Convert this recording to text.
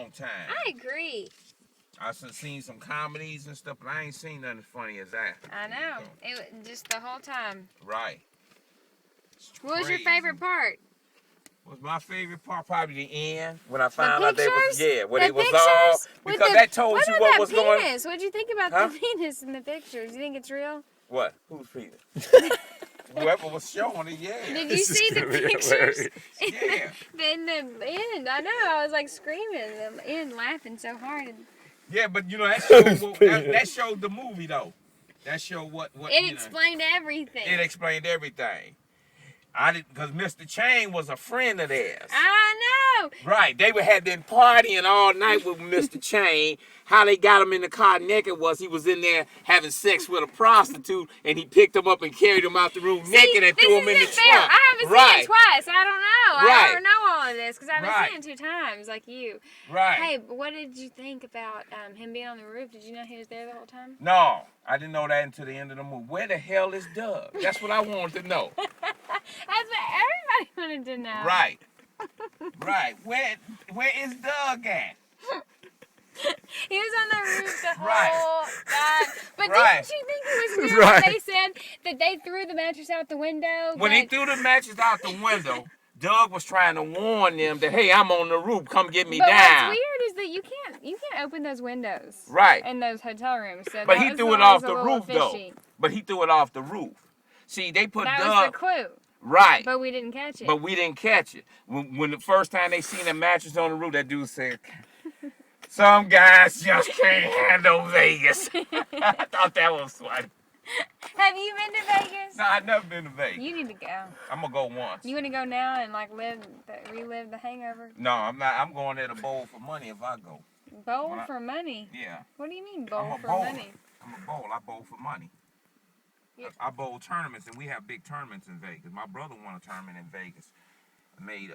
long time. I agree. I've seen some comedies and stuff, but I ain't seen nothing as funny as that. I know. It just the whole time. Right. What was your favorite part? Was my favorite part probably the end when I found out they was when the they was pictures? all because that told what you about what that was penis? going on. What'd you think about the penis in the pictures? You think it's real? What? Who's penis? Whoever was showing it, yeah. Did you see the pictures? Yeah. In the end, I know. I was like screaming in the end, laughing so hard. Yeah, but you know that showed that showed the movie though. That showed what it explained everything. It explained everything. I didn't, because Mr. Chain was a friend of theirs. I know. Right, they had been partying all night with Mr. Chain. How they got him in the car naked was he was in there having sex with a prostitute, and he picked him up and carried him out the room naked and threw him in the trunk. I haven't seen it twice. I don't know. Right. I don't know all of this because I've been seeing it 2 times, like you. Right. Hey, but what did you think about him being on the roof? Did you know he was there the whole time? No, I didn't know that until the end of the movie. Where the hell is Doug? That's what I wanted to know. That's what everybody wanted to know. Right. Right. Where is Doug at? He was on the roof the whole Right. time. But didn't you think it was weird when they said that they threw the mattress out the window? When he threw the mattress out the window, Doug was trying to warn them that, hey, I'm on the roof. Come get me down. What's weird is that you can't open those windows. Right. In those hotel rooms. So but he threw it off the roof though. But he threw it off the roof. See, they put that Doug. That was the clue. Right. But we didn't catch it. But we didn't catch it. When the first time they seen a mattress on the roof, that dude said, some guys just can't handle Vegas. I thought that was funny. Have you been to Vegas? No, I've never been to Vegas. You need to go. I'm going to go once. You want to go now and like relive the hangover? No, I'm not. I'm going there to bowl for money if I go. Bowl for money? Yeah. What do you mean bowl for money? I'm a bowl. I bowl for money. I bowl tournaments, and we have big tournaments in Vegas. My brother won a tournament in Vegas. Made